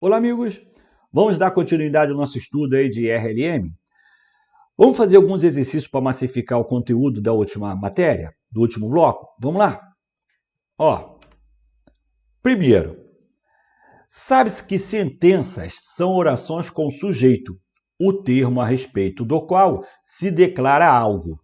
Olá, amigos! Vamos dar continuidade ao nosso estudo aí de RLM? Vamos fazer alguns exercícios para massificar o conteúdo da última matéria, do último bloco? Vamos lá? Ó, primeiro, sabe-se que sentenças são orações com sujeito, o termo a respeito do qual se declara algo,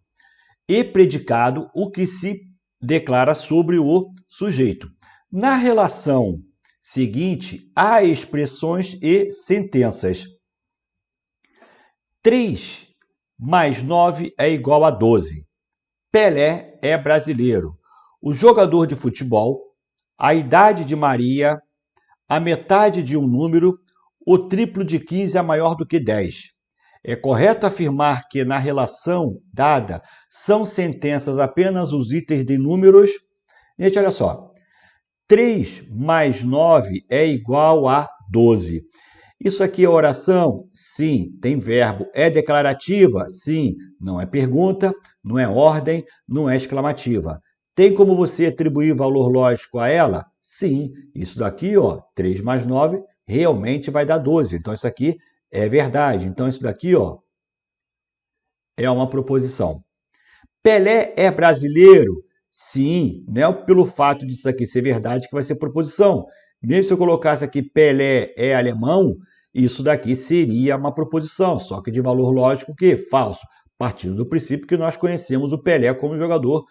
e predicado, o que se declara sobre o sujeito. Na relação seguinte, há expressões e sentenças. 3 mais 9 é igual a 12. Pelé é brasileiro. O jogador de futebol, a idade de Maria, a metade de um número, o triplo de 15 é maior do que 10. É correto afirmar que, na relação dada, são sentenças apenas os itens de números? Gente, olha só. 3 mais 9 é igual a 12. Isso aqui é oração? Sim. Tem verbo. É declarativa? Sim. Não é pergunta, não é ordem, não é exclamativa. Tem como você atribuir valor lógico a ela? Sim. Isso daqui, ó, 3 mais 9 realmente vai dar 12. Então, isso aqui é verdade. Então, isso daqui, ó, é uma proposição. Pelé é brasileiro? Sim, não é pelo fato disso aqui ser verdade que vai ser proposição. Mesmo se eu colocasse aqui Pelé é alemão, isso daqui seria uma proposição, só que de valor lógico que falso, partindo do princípio que nós conhecemos o Pelé como jogador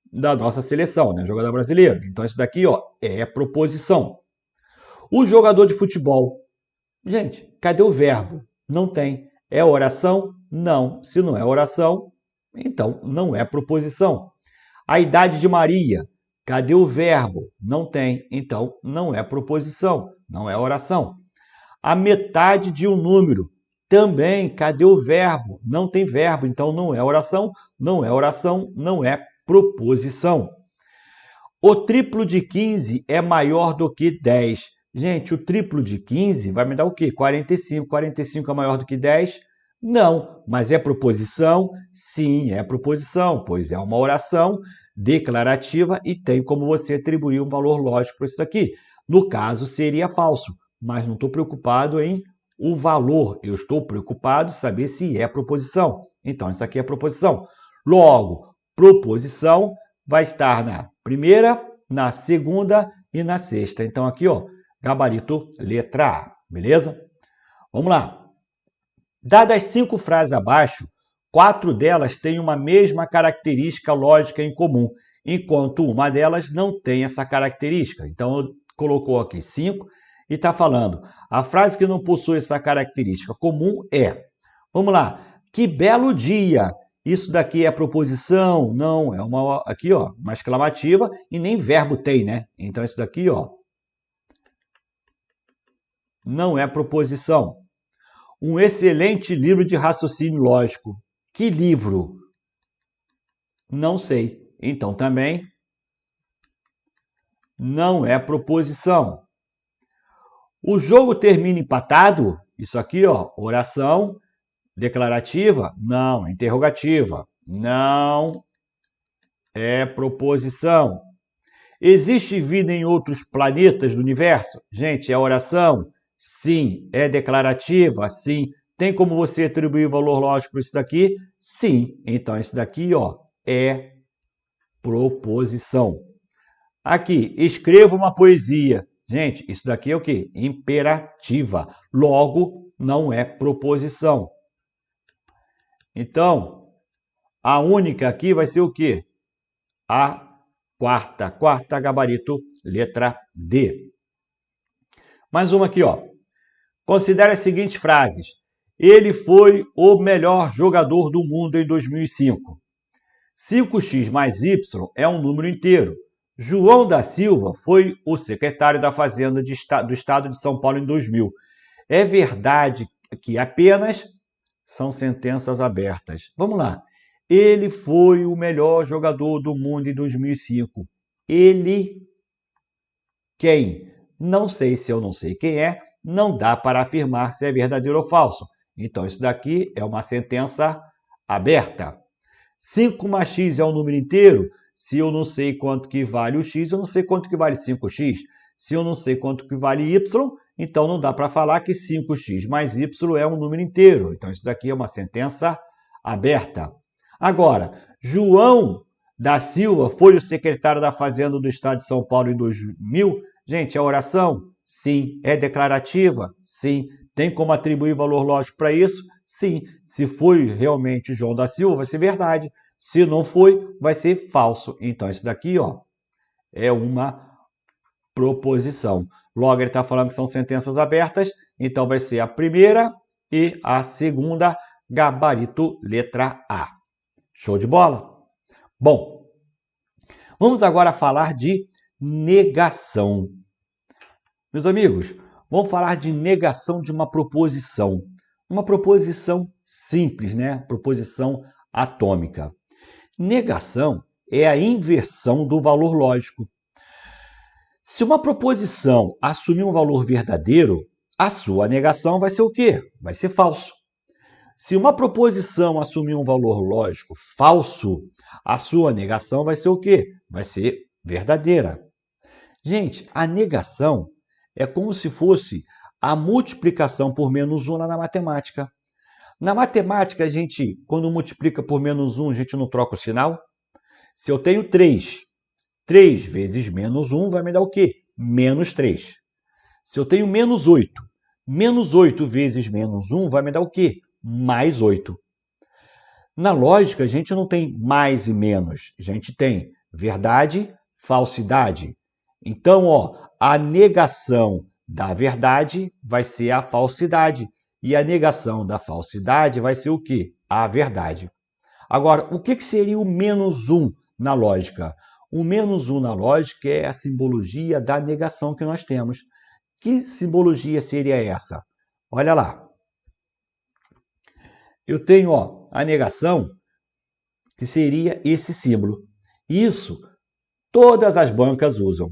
da nossa seleção, né? Jogador brasileiro. Então isso daqui, ó, é proposição. O jogador de futebol. Gente, cadê o verbo? Não tem. É oração? Não. Se não é oração, então não é proposição. A idade de Maria. Cadê o verbo? Não tem. Então, não é proposição, não é oração. A metade de um número. Também, cadê o verbo? Não tem verbo, então não é oração, não é oração, não é proposição. O triplo de 15 é maior do que 10. Gente, o triplo de 15 vai me dar o quê? 45. 45 é maior do que 10? Não, mas é proposição? Sim, é proposição, pois é uma oração declarativa e tem como você atribuir um valor lógico para isso daqui. No caso, seria falso, mas não estou preocupado em o valor, eu estou preocupado em saber se é proposição. Então, isso aqui é proposição. Logo, proposição vai estar na primeira, na segunda e na sexta. Então, aqui, ó, gabarito letra A, beleza? Vamos lá. Dadas 5 frases abaixo, 4 delas têm uma mesma característica lógica em comum, enquanto uma delas não tem essa característica. Então, colocou aqui 5 e está falando, a frase que não possui essa característica comum é, vamos lá, que belo dia! Isso daqui é proposição? Não, é uma, aqui, ó, uma exclamativa e nem verbo tem, né? Então, isso daqui, ó, não é proposição. Um excelente livro de raciocínio lógico. Que livro? Não sei. Então, também não é proposição. O jogo termina empatado? Isso aqui, ó, oração declarativa? Não, é interrogativa. Não é proposição. Existe vida em outros planetas do universo? Gente, é oração? Sim. É declarativa? Sim. Tem como você atribuir valor lógico para isso daqui? Sim. Então, isso daqui, ó, é proposição. Aqui, escreva uma poesia. Gente, isso daqui é o quê? Imperativa. Logo, não é proposição. Então, a única aqui vai ser o quê? A quarta gabarito, letra D. Mais uma aqui, ó. Considere as seguintes frases. Ele foi o melhor jogador do mundo em 2005. 5x mais y é um número inteiro. João da Silva foi o secretário da Fazenda do Estado de São Paulo em 2000. É verdade que apenas são sentenças abertas. Vamos lá. Ele foi o melhor jogador do mundo em 2005. Ele, quem? Não sei se eu não sei quem é, não dá para afirmar se é verdadeiro ou falso. Então, isso daqui é uma sentença aberta. 5 mais x é um número inteiro? Se eu não sei quanto que vale o x, eu não sei quanto que vale 5x. Se eu não sei quanto que vale y, Então não dá para falar que 5x mais y é um número inteiro. Então isso daqui é uma sentença aberta. Agora, João da Silva foi o secretário da Fazenda do Estado de São Paulo em 2000. Gente, é oração? Sim. É declarativa? Sim. Tem como atribuir valor lógico para isso? Sim. Se foi realmente João da Silva, vai ser verdade. Se não foi, vai ser falso. Então, isso daqui, ó, é uma proposição. Logo, ele está falando que são sentenças abertas, então vai ser a primeira e a segunda, gabarito letra A. Show de bola? Bom, vamos agora falar de negação. Meus amigos, vamos falar de negação de uma proposição. Uma proposição simples, né? Proposição atômica. Negação é a inversão do valor lógico. Se uma proposição assumir um valor verdadeiro, a sua negação vai ser o quê? Vai ser falso. Se uma proposição assumir um valor lógico falso, a sua negação vai ser o quê? Vai ser verdadeira. Gente, a negação é como se fosse a multiplicação por menos 1 lá na matemática. Na matemática, a gente, quando multiplica por menos 1, a gente não troca o sinal? Se eu tenho 3, 3 vezes menos 1 vai me dar o quê? Menos 3. Se eu tenho menos 8 vezes menos 1 vai me dar o quê? Mais 8. Na lógica, a gente não tem mais e menos. A gente tem verdade, falsidade. Então, ó, a negação da verdade vai ser a falsidade. E a negação da falsidade vai ser o quê? A verdade. Agora, o que seria o menos 1 na lógica? O menos 1 na lógica é a simbologia da negação que nós temos. Que simbologia seria essa? Olha lá. Eu tenho, ó, a negação, que seria esse símbolo. Isso todas as bancas usam,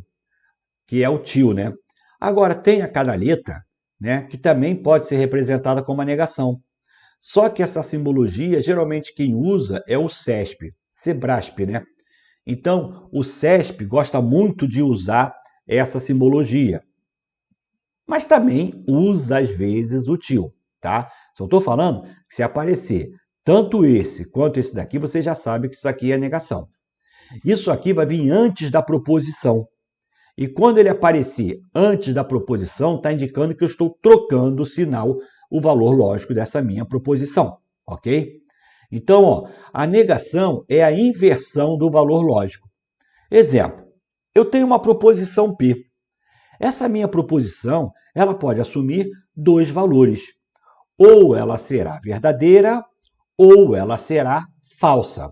que é o tio, né? Agora, tem a canaleta, né, que também pode ser representada como a negação. Só que essa simbologia, geralmente quem usa é o CESP, Sebrasp, né? Então, o CESP gosta muito de usar essa simbologia, mas também usa às vezes o tio, tá? Só estou falando que se aparecer tanto esse quanto esse daqui, você já sabe que isso aqui é negação. Isso aqui vai vir antes da proposição. E quando ele aparecer antes da proposição, está indicando que eu estou trocando o sinal, o valor lógico dessa minha proposição, ok? Então, ó, a negação é a inversão do valor lógico. Exemplo, eu tenho uma proposição P. Essa minha proposição, ela pode assumir dois valores. Ou ela será verdadeira, ou ela será falsa.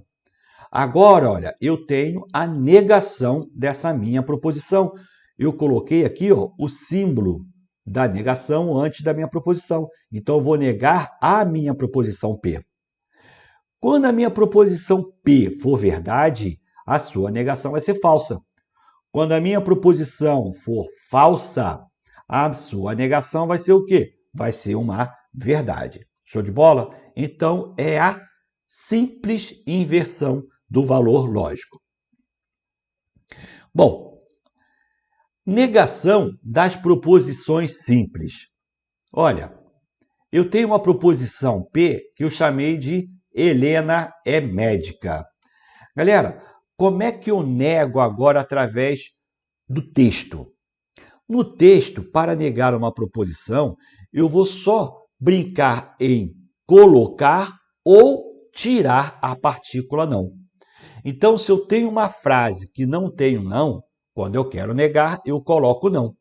Agora, olha, eu tenho a negação dessa minha proposição. Eu coloquei aqui, ó, o símbolo da negação antes da minha proposição. Então, eu vou negar a minha proposição P. Quando a minha proposição P for verdade, a sua negação vai ser falsa. Quando a minha proposição for falsa, a sua negação vai ser o quê? Vai ser uma verdade. Show de bola? Então, é a simples inversão do valor lógico. Bom, negação das proposições simples. Olha, eu tenho uma proposição P que eu chamei de Helena é médica. Galera, como é que eu nego agora através do texto? No texto, para negar uma proposição, eu vou só brincar em colocar ou tirar a partícula não. Então, se eu tenho uma frase que não tenho não, quando eu quero negar, eu coloco não.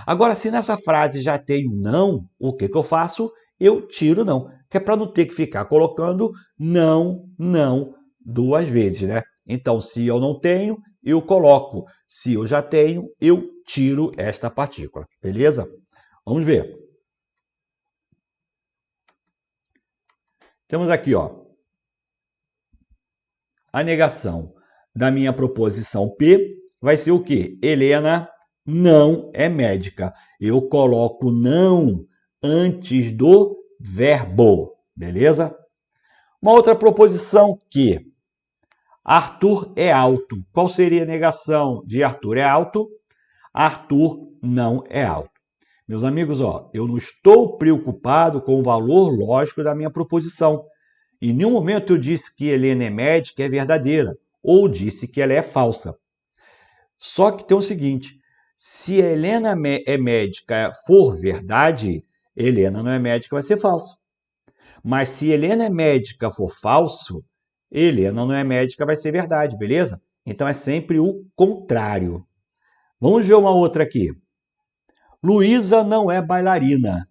Agora, se nessa frase já tenho não, o que eu faço? Eu tiro não, que é para não ter que ficar colocando não, não duas vezes, né? Então, se eu não tenho, eu coloco. Se eu já tenho, eu tiro esta partícula, beleza? Vamos ver. Temos aqui, ó, a negação da minha proposição P vai ser o quê? Helena não é médica. Eu coloco não antes do verbo, beleza? Uma outra proposição que Arthur é alto. Qual seria a negação de Arthur é alto? Arthur não é alto. Meus amigos, ó, eu não estou preocupado com o valor lógico da minha proposição. Em nenhum momento eu disse que Helena é médica é verdadeira, ou disse que ela é falsa. Só que tem o seguinte, se a Helena é médica for verdade, Helena não é médica, vai ser falso. Mas se Helena é médica for falso, Helena não é médica, vai ser verdade, beleza? Então é sempre o contrário. Vamos ver uma outra aqui. Luísa não é bailarina.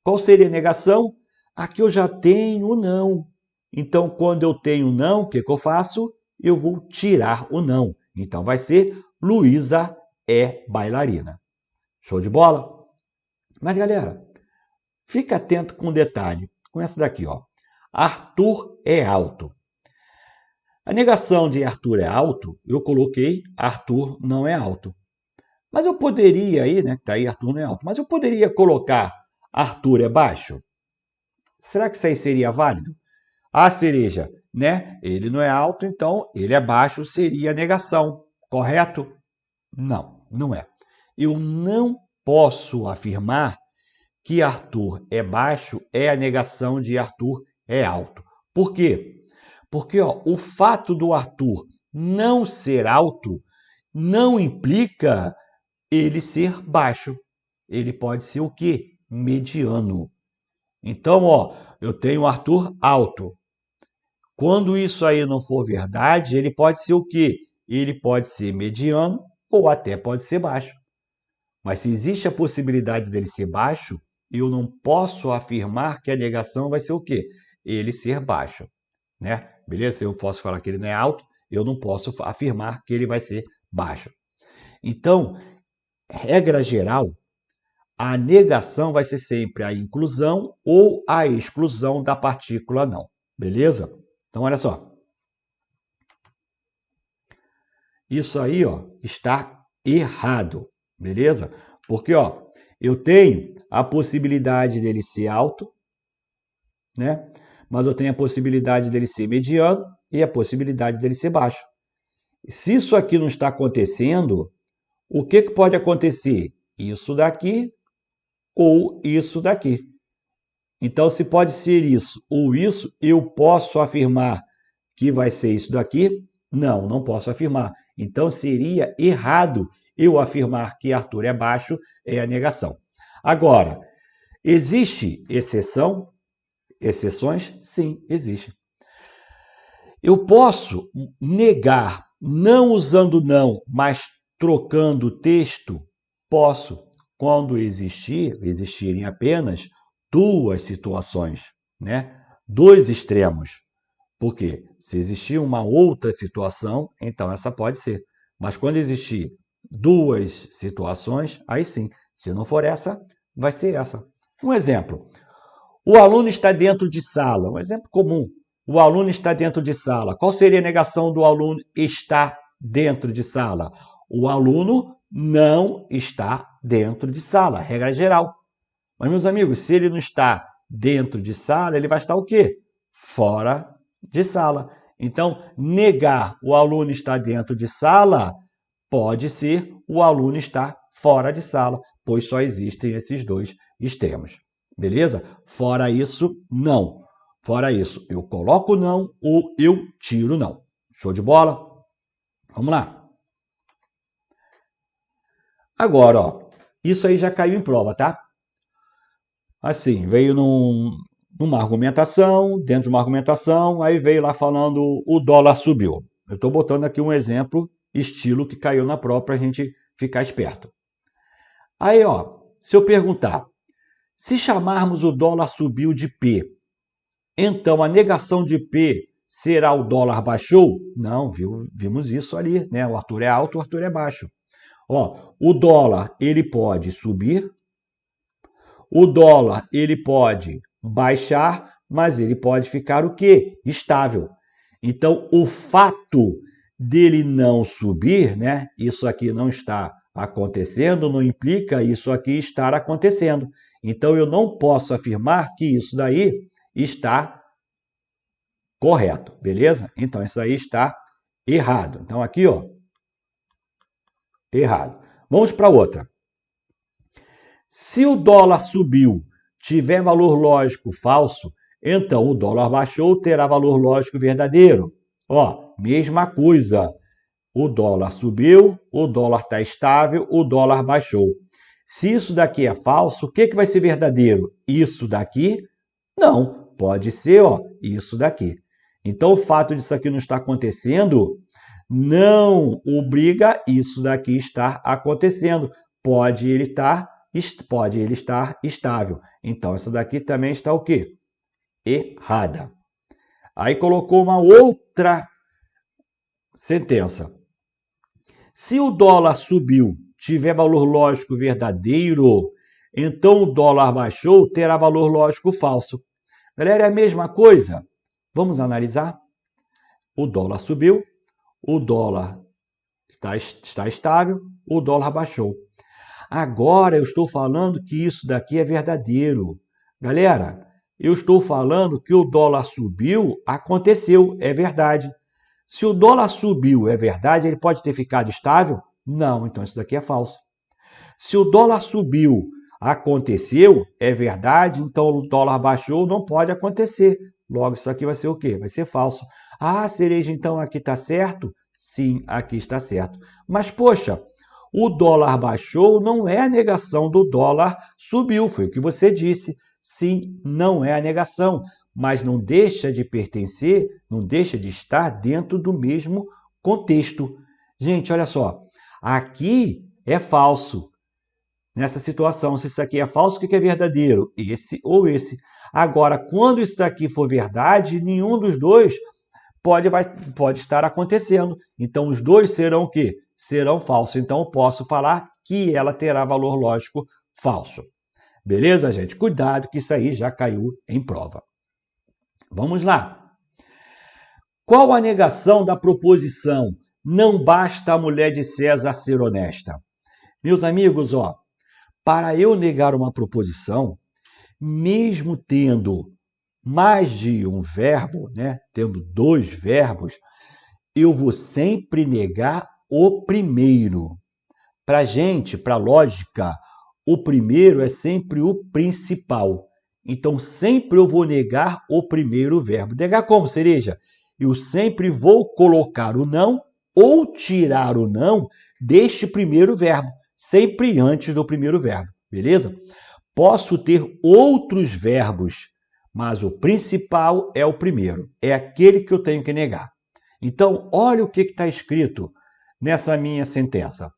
Qual seria a negação? Aqui eu já tenho o não. Então, quando eu tenho não, o que eu faço? Eu vou tirar o não. Então, vai ser Luísa é bailarina. Show de bola? Mas, galera, fica atento com um detalhe. Com essa daqui, ó. Arthur é alto. A negação de Arthur é alto, eu coloquei Arthur não é alto. Mas eu poderia aí, né? Que tá aí Arthur não é alto. Mas eu poderia colocar Arthur é baixo? Será que isso aí seria válido? A cereja, né? Ele não é alto, então ele é baixo, seria a negação, correto? Não, não é. Eu não posso afirmar que Arthur é baixo é a negação de Arthur é alto. Por quê? Porque ó, o fato do Arthur não ser alto não implica ele ser baixo. Ele pode ser o quê? Mediano. Então, ó, eu tenho o Arthur alto. Quando isso aí não for verdade, ele pode ser o quê? Ele pode ser mediano ou até pode ser baixo. Mas se existe a possibilidade dele ser baixo, eu não posso afirmar que a negação vai ser o quê? Ele ser baixo, né? Beleza? Eu posso falar que ele não é alto, eu não posso afirmar que ele vai ser baixo. Então, regra geral, a negação vai ser sempre a inclusão ou a exclusão da partícula não. Beleza? Então, olha só. Isso aí, ó, está errado. Beleza? Porque, ó, eu tenho a possibilidade dele ser alto, né? Mas eu tenho a possibilidade dele ser mediano e a possibilidade dele ser baixo. Se isso aqui não está acontecendo, o que pode acontecer? Isso daqui ou isso daqui. Então, se pode ser isso ou isso, eu posso afirmar que vai ser isso daqui? Não, não posso afirmar. Então, seria errado eu afirmar que Arthur é baixo, é a negação. Agora, existe exceção? Exceções? Sim, existe. Eu posso negar não usando não, mas trocando o texto? Posso, quando existirem apenas duas situações, né? Dois extremos. Por quê? Se existir uma outra situação, então essa pode ser. Mas quando existir duas situações, aí sim. Se não for essa, vai ser essa. Um exemplo. O aluno está dentro de sala. Um exemplo comum. O aluno está dentro de sala. Qual seria a negação do aluno estar dentro de sala? O aluno não está dentro de sala, regra geral. Mas, meus amigos, se ele não está dentro de sala, ele vai estar o quê? Fora de sala. Então, negar o aluno estar dentro de sala pode ser o aluno estar fora de sala, pois só existem esses dois extremos. Beleza? Fora isso, não. Fora isso, eu coloco não ou eu tiro não. Show de bola? Vamos lá. Agora, ó, isso aí já caiu em prova, tá? Assim, veio numa argumentação, dentro de uma argumentação, aí veio lá falando o dólar subiu. Eu estou botando aqui um exemplo, estilo que caiu na prova para a gente ficar esperto. Aí, ó, se eu perguntar, se chamarmos o dólar subiu de P, então a negação de P será o dólar baixou? Não, vimos isso ali, né? O Arthur é alto, o Arthur é baixo. Ó, o dólar, ele pode subir, o dólar, ele pode baixar, mas ele pode ficar o quê? Estável. Então, o fato dele não subir, né? Isso aqui não está acontecendo, não implica isso aqui estar acontecendo. Então, eu não posso afirmar que isso daí está correto, beleza? Então, isso aí está errado. Então, aqui, ó, errado. Vamos para outra. Se o dólar subiu, tiver valor lógico falso, então o dólar baixou, terá valor lógico verdadeiro. Ó, mesma coisa. O dólar subiu, o dólar está estável, o dólar baixou. Se isso daqui é falso, o que vai ser verdadeiro? Isso daqui? Não, pode ser, ó, isso daqui. Então, o fato disso aqui não estar acontecendo não obriga isso daqui estar acontecendo. Pode ele estar estável. Então, essa daqui também está o quê? Errada. Aí colocou uma outra sentença. Se o dólar subiu, tiver valor lógico verdadeiro, então o dólar baixou, terá valor lógico falso. Galera, é a mesma coisa? Vamos analisar? O dólar subiu, o dólar está estável, o dólar baixou. Agora eu estou falando que isso daqui é verdadeiro. Galera, eu estou falando que o dólar subiu, aconteceu, é verdade. Se o dólar subiu, é verdade, ele pode ter ficado estável? Não, então isso daqui é falso. Se o dólar subiu, aconteceu, é verdade, então o dólar baixou, não pode acontecer. Logo, isso aqui vai ser o quê? Vai ser falso. Ah, Cereja, então aqui está certo? Sim, aqui está certo. Mas, poxa, o dólar baixou não é a negação do dólar subiu, foi o que você disse. Sim, não é a negação, mas não deixa de pertencer, não deixa de estar dentro do mesmo contexto. Gente, olha só, aqui é falso. Nessa situação, se isso aqui é falso, o que é verdadeiro? Esse ou esse. Agora, quando isso aqui for verdade, nenhum dos dois pode estar acontecendo. Então, os dois serão o quê? Serão falsos. Então, eu posso falar que ela terá valor lógico falso. Beleza, gente? Cuidado que isso aí já caiu em prova. Vamos lá. Qual a negação da proposição não basta a mulher de César ser honesta? Meus amigos, ó, para eu negar uma proposição, mesmo tendo mais de um verbo, né, tendo dois verbos, eu vou sempre negar o primeiro. Para a gente, para a lógica, o primeiro é sempre o principal. Então, sempre eu vou negar o primeiro verbo. Negar como, Cereja? Eu sempre vou colocar o não ou tirar o não deste primeiro verbo, sempre antes do primeiro verbo, beleza? Posso ter outros verbos, mas o principal é o primeiro, é aquele que eu tenho que negar. Então, olha o que está escrito nessa minha sentença.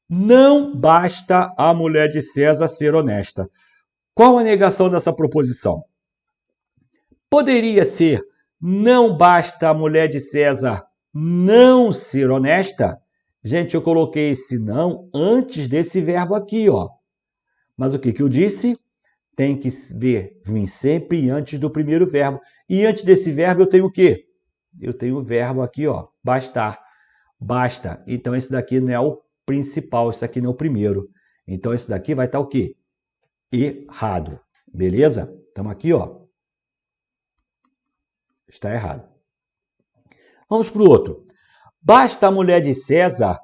Não basta a mulher de César ser honesta. Qual a negação dessa proposição? Poderia ser, não basta a mulher de César não ser honesta? Gente, eu coloquei esse não antes desse verbo aqui, ó. Mas o que eu disse? Tem que vir sempre antes do primeiro verbo. E antes desse verbo eu tenho o quê? Eu tenho o verbo aqui, ó, bastar. Basta. Então, esse daqui não é o principal, esse aqui não é o primeiro. Então, esse daqui vai estar o quê? Errado. Beleza? Estamos aqui, ó. Está errado. Vamos para o outro. Basta a mulher de César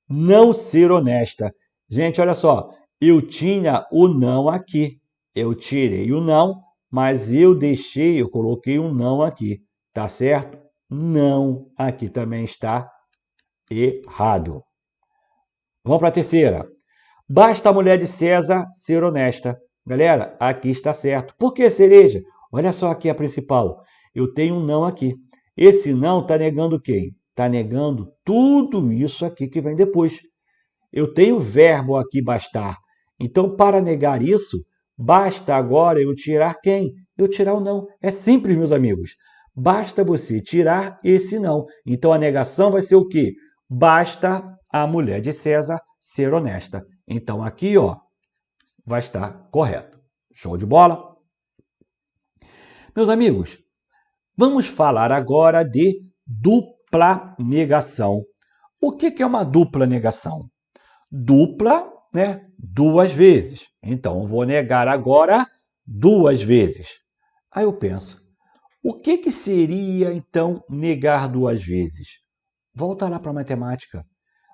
não ser honesta. Gente, olha só. Eu tinha o não aqui. Eu tirei o não, mas eu coloquei um não aqui. Tá certo? Não. Aqui também está errado. Vamos para a terceira. Basta a mulher de César ser honesta. Galera, aqui está certo. Por que, Cereja? Olha só aqui a principal. Eu tenho um não aqui. Esse não está negando quem? Está negando tudo isso aqui que vem depois. Eu tenho o verbo aqui bastar. Então, para negar isso, basta agora eu tirar quem? Eu tirar o não. É simples, meus amigos. Basta você tirar esse não. Então, a negação vai ser o quê? Basta a mulher de César ser honesta. Então, aqui, ó, vai estar correto. Show de bola? Meus amigos, vamos falar agora de dupla negação. O que é uma dupla negação? Dupla, né? Duas vezes. Então, eu vou negar agora duas vezes. Aí eu penso, o que seria, então, negar duas vezes? Volta lá para a matemática.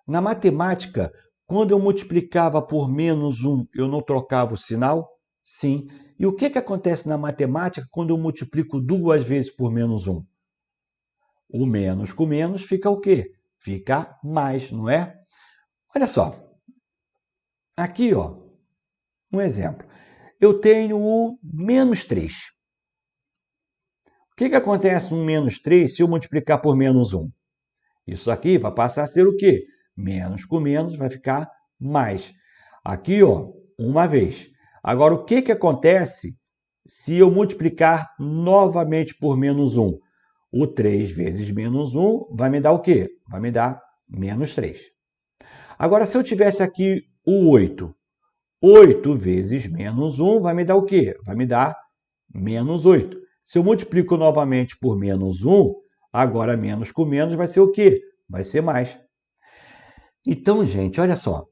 Na matemática, Quando eu multiplicava por menos 1, eu não trocava o sinal? Sim. E o que acontece na matemática quando eu multiplico 2 vezes por menos 1? O menos com menos fica o quê? Fica mais, não é? Olha só. Aqui, ó, um exemplo. Eu tenho o menos 3. O que acontece no menos 3 se eu multiplicar por menos 1? Isso aqui vai passar a ser o quê? Menos com menos vai ficar mais. Aqui, ó, uma vez. Agora, o que acontece se eu multiplicar novamente por menos 1? O 3 vezes menos 1 vai me dar o quê? Vai me dar menos 3. Agora, se eu tivesse aqui o 8, 8 vezes menos 1 vai me dar o quê? Vai me dar menos 8. Se eu multiplico novamente por menos 1, agora menos com menos vai ser o quê? Vai ser mais. Então, gente, olha só.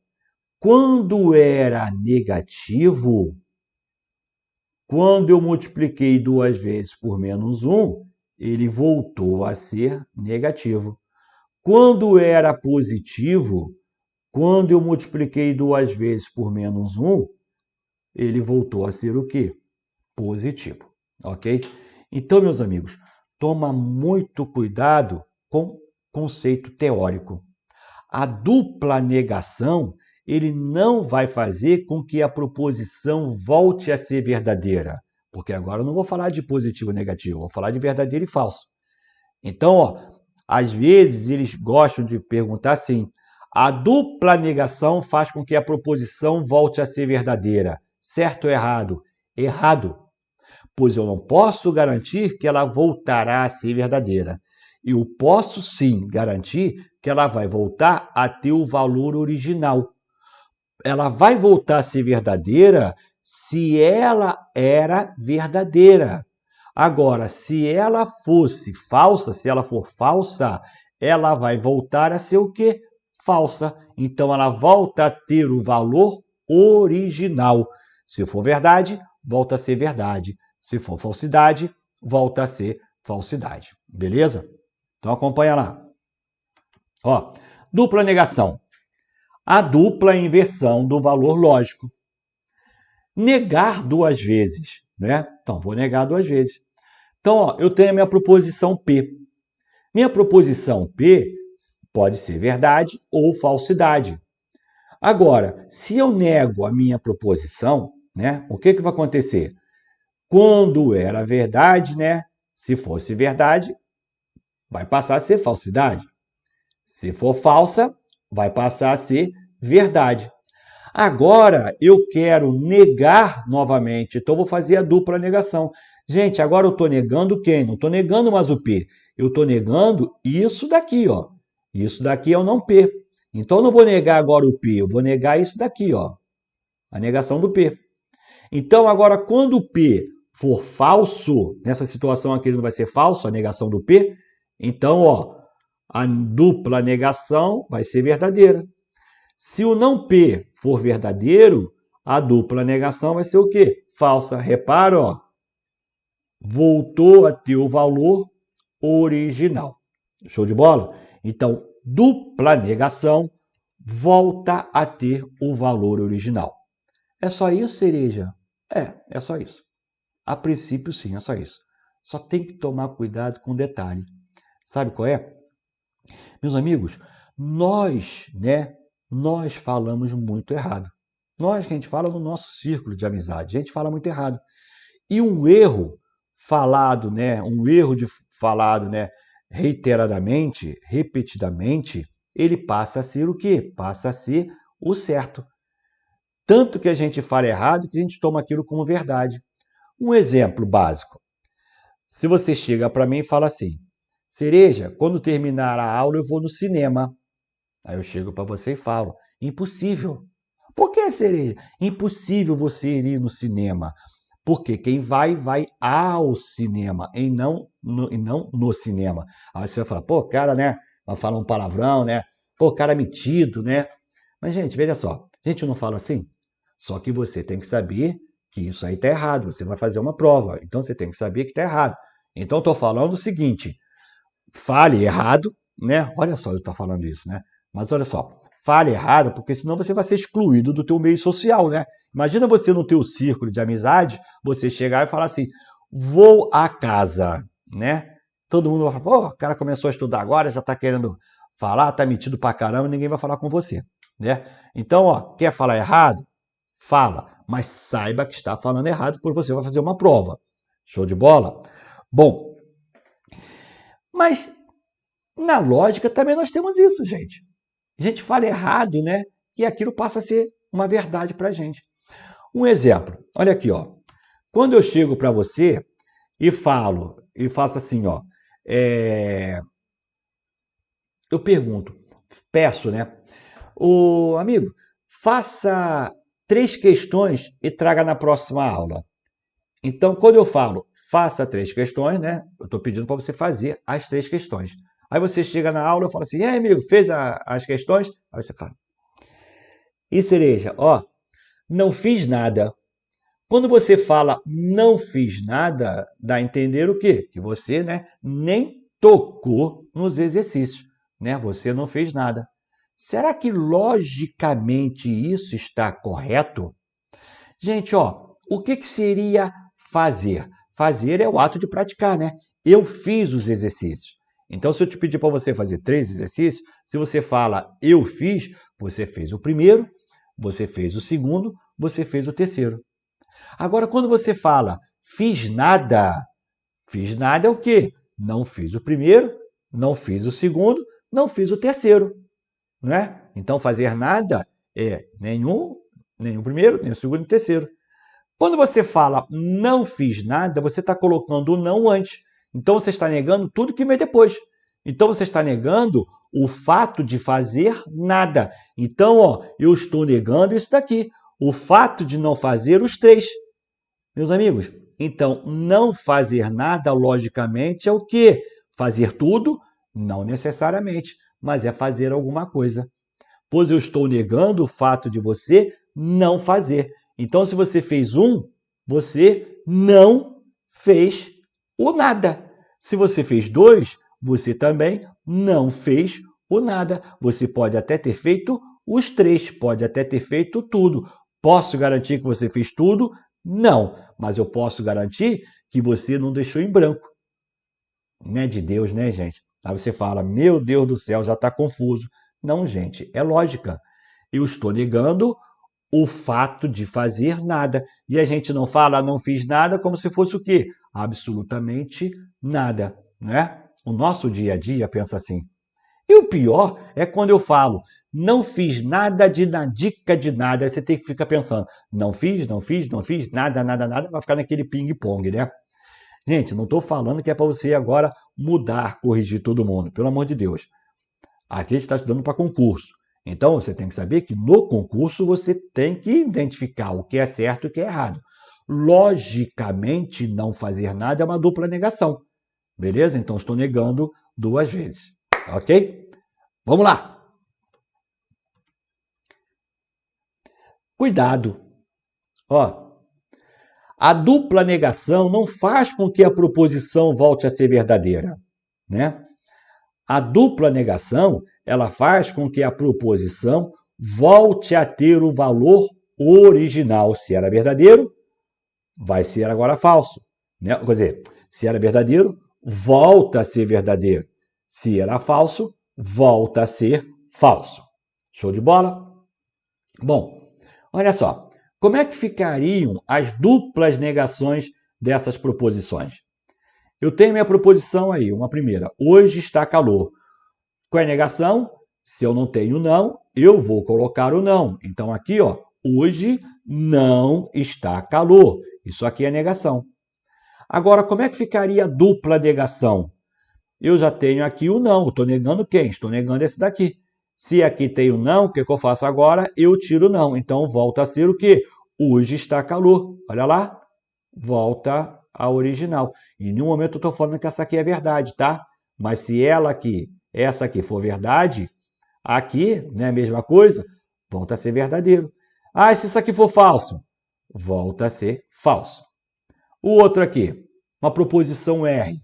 Quando era negativo, quando eu multipliquei 2 vezes por menos 1, ele voltou a ser negativo. Quando era positivo, quando eu multipliquei 2 vezes por menos 1, ele voltou a ser o quê? Positivo, ok? Então, meus amigos, toma muito cuidado com conceito teórico. A dupla negação, ele não vai fazer com que a proposição volte a ser verdadeira, porque agora eu não vou falar de positivo e negativo, vou falar de verdadeiro e falso. Então, ó, às vezes eles gostam de perguntar assim: a dupla negação faz com que a proposição volte a ser verdadeira, certo ou errado? Errado, pois eu não posso garantir que ela voltará a ser verdadeira. Eu posso sim garantir que ela vai voltar a ter o valor original. Ela vai voltar a ser verdadeira se ela era verdadeira. Agora, se ela fosse falsa, se ela for falsa, ela vai voltar a ser o quê? Falsa. Então, ela volta a ter o valor original. Se for verdade, volta a ser verdade. Se for falsidade, volta a ser falsidade. Beleza? Então, acompanha lá. Ó, dupla negação. A dupla inversão do valor lógico. Negar 2 vezes, né? Então, vou negar 2 vezes. Então, ó, eu tenho a minha proposição P. Minha proposição P pode ser verdade ou falsidade. Agora, se eu nego a minha proposição, né, o que vai acontecer? Quando era verdade, né, se fosse verdade, vai passar a ser falsidade. Se for falsa, vai passar a ser verdade. Agora eu quero negar novamente, então vou fazer a dupla negação. Gente, agora eu estou negando quem? Não estou negando mais o P. Eu estou negando isso daqui, ó. Isso daqui é o não P. Então eu não vou negar agora o P, eu vou negar isso daqui, ó. A negação do P. Então agora quando o P for falso, nessa situação aqui ele não vai ser falso, a negação do P, então, ó, a dupla negação vai ser verdadeira. Se o não P for verdadeiro, a dupla negação vai ser o quê? Falsa. Repara, ó, voltou a ter o valor original. Show de bola? Então, dupla negação volta a ter o valor original. É só isso, Cereja? É só isso. A princípio, sim, é só isso. Só tem que tomar cuidado com o detalhe. Sabe qual é? Meus amigos, nós falamos muito errado. Nós que a gente fala no nosso círculo de amizade, a gente fala muito errado. E um erro falado, reiteradamente, repetidamente, ele passa a ser o quê? Passa a ser o certo. Tanto que a gente fala errado que a gente toma aquilo como verdade. Um exemplo básico. Se você chega para mim e fala assim: Cereja, quando terminar a aula eu vou no cinema. Aí eu chego para você e falo: impossível. Por que, Cereja? Impossível você ir no cinema. Porque quem vai ao cinema e não no cinema. Aí você vai falar: pô, cara, né? Vai falar um palavrão, né? Pô, cara metido, né? Mas, gente, veja só. A gente não fala assim. Só que você tem que saber que isso aí está errado. Você vai fazer uma prova. Então, você tem que saber que está errado. Então, estou falando o seguinte. Fale errado, né? Olha só, eu estou falando isso, né? Mas olha só, fale errado, porque senão você vai ser excluído do teu meio social, né? Imagina você no teu círculo de amizade, você chegar e falar assim, vou à casa, né? Todo mundo vai falar, pô, o cara começou a estudar agora, já tá querendo falar, tá metido pra caramba, ninguém vai falar com você, né? Então, ó, quer falar errado? Fala, mas saiba que está falando errado, porque você vai fazer uma prova. Show de bola? Bom, mas na lógica também nós temos isso, gente. A gente fala errado, né? E aquilo passa a ser uma verdade para a gente. Um exemplo, olha aqui, ó. Quando eu chego para você e faço assim, ó, eu pergunto, peço, né? O amigo, faça 3 questões e traga na próxima aula. Então, quando eu falo faça 3 questões, né? Eu estou pedindo para você fazer as 3 questões. Aí você chega na aula e fala assim, e aí, amigo, fez as questões? Aí você fala, e cereja, ó, não fiz nada. Quando você fala não fiz nada, dá a entender o quê? Que você, né, nem tocou nos exercícios, né? Você não fez nada. Será que logicamente isso está correto? Gente, ó, o que seria fazer? Fazer é o ato de praticar, né? Eu fiz os exercícios. Então, se eu te pedir para você fazer 3 exercícios, se você fala eu fiz, você fez o primeiro, você fez o segundo, você fez o terceiro. Agora, quando você fala fiz nada é o quê? Não fiz o primeiro, não fiz o segundo, não fiz o terceiro, não é? Então, fazer nada é nem o primeiro, nem o segundo, nem o terceiro. Quando você fala não fiz nada, você está colocando o não antes. Então, você está negando tudo que vem depois. Então, você está negando o fato de fazer nada. Então, ó, eu estou negando isso daqui. O fato de não fazer os 3. Meus amigos, então, não fazer nada, logicamente, é o quê? Fazer tudo? Não necessariamente, mas é fazer alguma coisa. Pois eu estou negando o fato de você não fazer. Então, se você fez um, você não fez o nada. Se você fez 2, você também não fez o nada. Você pode até ter feito os 3, pode até ter feito tudo. Posso garantir que você fez tudo? Não, mas eu posso garantir que você não deixou em branco. Não é de Deus, né, gente? Aí você fala, meu Deus do céu, já está confuso. Não, gente, é lógica. Eu estou negando o fato de fazer nada. E a gente não fala, não fiz nada, como se fosse o quê? Absolutamente nada, né? O nosso dia a dia pensa assim. E o pior é quando eu falo, não fiz nada de dica de nada. Aí você tem que ficar pensando, não fiz, nada, nada, nada. Vai ficar naquele ping-pong, né? Gente, não estou falando que é para você agora mudar, corrigir todo mundo. Pelo amor de Deus. Aqui a gente está estudando para concurso. Então, você tem que saber que no concurso você tem que identificar o que é certo e o que é errado. Logicamente, não fazer nada é uma dupla negação. Beleza? Então, estou negando 2 vezes. Ok? Vamos lá. Cuidado. Ó, a dupla negação não faz com que a proposição volte a ser verdadeira, né? A dupla negação, ela faz com que a proposição volte a ter o valor original. Se era verdadeiro, vai ser agora falso, né? Quer dizer, se era verdadeiro, volta a ser verdadeiro. Se era falso, volta a ser falso. Show de bola? Bom, olha só. Como é que ficariam as duplas negações dessas proposições? Eu tenho minha proposição aí, uma primeira. Hoje está calor. Qual é a negação? Se eu não tenho não, eu vou colocar o não. Então aqui, ó, hoje não está calor. Isso aqui é negação. Agora, como é que ficaria a dupla negação? Eu já tenho aqui o não. Estou negando quem? Estou negando esse daqui. Se aqui tem o não, o que eu faço agora? Eu tiro o não. Então volta a ser o quê? Hoje está calor. Olha lá. Volta a original. Em nenhum momento eu estou falando que essa aqui é verdade, tá? Mas se essa aqui for verdade, aqui, né, a mesma coisa, volta a ser verdadeiro. Ah, e se isso aqui for falso? Volta a ser falso. O outro aqui, uma proposição R.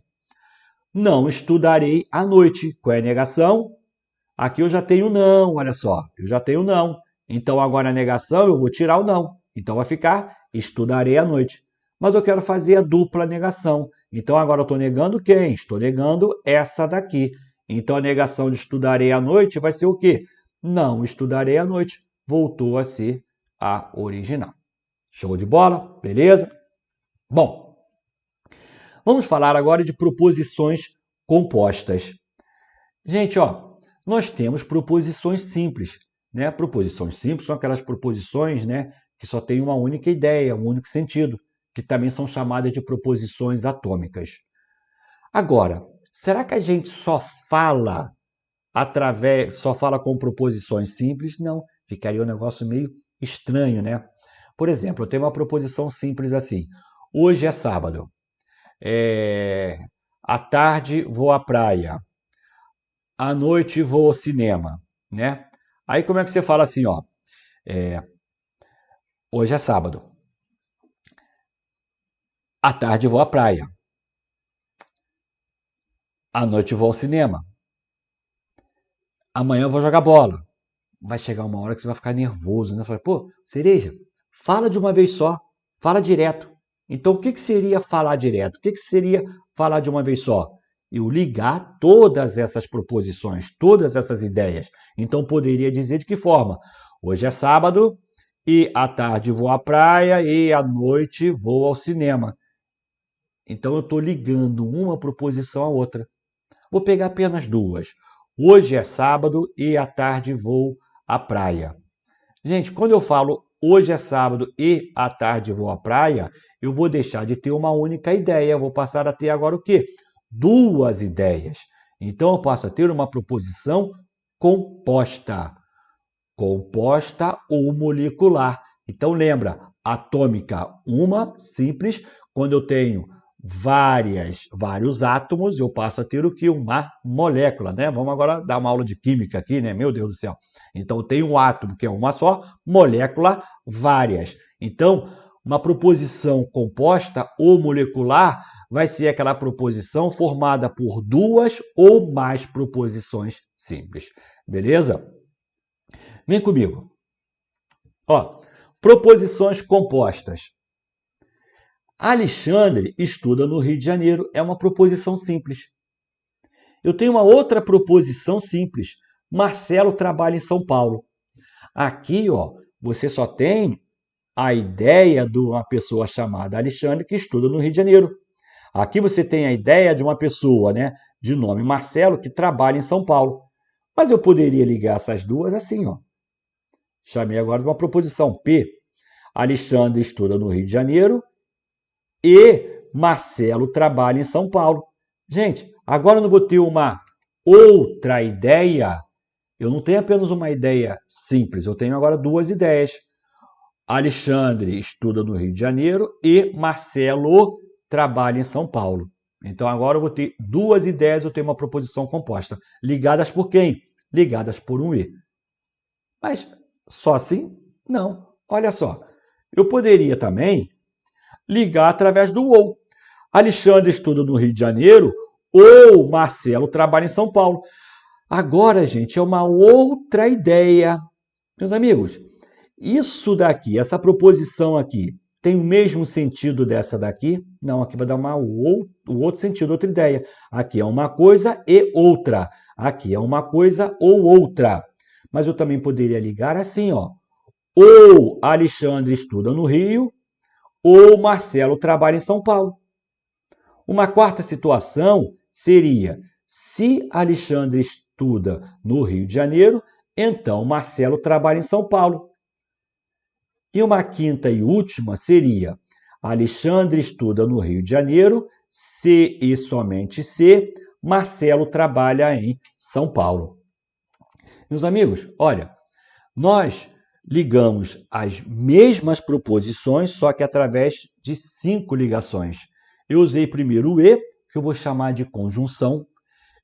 Não estudarei à noite. Qual é a negação? Aqui eu já tenho não, olha só, eu já tenho não. Então agora na negação eu vou tirar o não. Então vai ficar estudarei à noite. Mas eu quero fazer a dupla negação. Então agora eu estou negando quem? Estou negando essa daqui. Então a negação de estudarei à noite vai ser o quê? Não estudarei à noite. Voltou a ser a original. Show de bola? Beleza? Bom, vamos falar agora de proposições compostas. Gente, ó, nós temos proposições simples, né? Proposições simples são aquelas proposições, né, que só têm uma única ideia, um único sentido, que também são chamadas de proposições atômicas. Agora, será que a gente só fala com proposições simples? Não, ficaria um negócio meio estranho, né? Por exemplo, eu tenho uma proposição simples assim: hoje é sábado, à tarde vou à praia, à noite vou ao cinema, né? Aí como é que você fala assim, ó? Hoje é sábado, à tarde vou à praia, à noite vou ao cinema, amanhã eu vou jogar bola. Vai chegar uma hora que você vai ficar nervoso, né? Fala, pô, Cereja, fala de uma vez só, fala direto. Então, o que seria falar direto? O que seria falar de uma vez só? Eu ligar todas essas proposições, todas essas ideias. Então, poderia dizer de que forma? Hoje é sábado e à tarde vou à praia e à noite vou ao cinema. Então, eu estou ligando uma proposição à outra. Vou pegar apenas duas. Hoje é sábado e à tarde vou à praia. Gente, quando eu falo hoje é sábado e à tarde vou à praia, eu vou deixar de ter uma única ideia, eu vou passar a ter agora o quê? Duas ideias. Então eu passo a ter uma proposição composta, composta ou molecular. Então lembra, atômica, uma simples, quando eu tenho vários átomos, eu passo a ter o que? Uma molécula, né? Vamos agora dar uma aula de química aqui, né? Meu Deus do céu. Então, tem um átomo, que é uma só, molécula, várias. Então, uma proposição composta ou molecular vai ser aquela proposição formada por duas ou mais proposições simples. Beleza? Vem comigo. Ó, proposições compostas. Alexandre estuda no Rio de Janeiro é uma proposição simples. Eu tenho uma outra proposição simples. Marcelo trabalha em São Paulo. Aqui, ó, você só tem a ideia de uma pessoa chamada Alexandre que estuda no Rio de Janeiro. Aqui você tem a ideia de uma pessoa, né, de nome Marcelo que trabalha em São Paulo. Mas eu poderia ligar essas duas assim, ó. Chamei agora de uma proposição P. Alexandre estuda no Rio de Janeiro e Marcelo trabalha em São Paulo. Gente, agora eu não vou ter uma outra ideia. Eu não tenho apenas uma ideia simples, eu tenho agora duas ideias. Alexandre estuda no Rio de Janeiro e Marcelo trabalha em São Paulo. Então agora eu vou ter duas ideias, eu tenho uma proposição composta. Ligadas por quem? Ligadas por um E. Mas só assim? Não. Olha só. Eu poderia também ligar através do ou. Alexandre estuda no Rio de Janeiro ou Marcelo trabalha em São Paulo. Agora, gente, é uma outra ideia. Meus amigos, isso daqui, essa proposição aqui, tem o mesmo sentido dessa daqui? Não, aqui vai dar o outro sentido, outra ideia. Aqui é uma coisa e outra. Aqui é uma coisa ou outra. Mas eu também poderia ligar assim, ó. Ou Alexandre estuda no Rio, ou Marcelo trabalha em São Paulo. Uma quarta situação seria, se Alexandre estuda no Rio de Janeiro, então Marcelo trabalha em São Paulo. E uma quinta e última seria, Alexandre estuda no Rio de Janeiro, se e somente se Marcelo trabalha em São Paulo. Meus amigos, olha, nós ligamos as mesmas proposições, só que através de 5 ligações. Eu usei primeiro o e, que eu vou chamar de conjunção.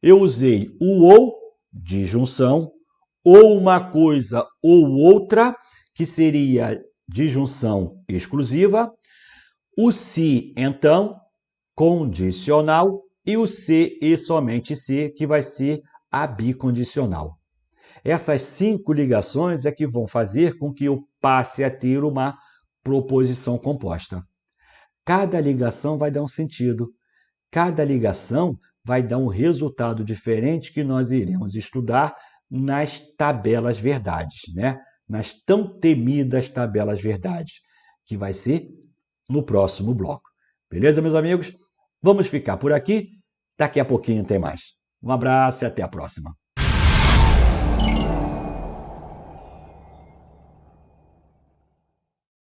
Eu usei o ou, de junção. Ou uma coisa ou outra, que seria disjunção exclusiva. O se, então, condicional. E o se e somente se, que vai ser a bicondicional. Essas 5 ligações é que vão fazer com que eu passe a ter uma proposição composta. Cada ligação vai dar um sentido. Cada ligação vai dar um resultado diferente que nós iremos estudar nas tabelas verdades, né? Nas tão temidas tabelas verdades, que vai ser no próximo bloco. Beleza, meus amigos? Vamos ficar por aqui. Daqui a pouquinho tem mais. Um abraço e até a próxima.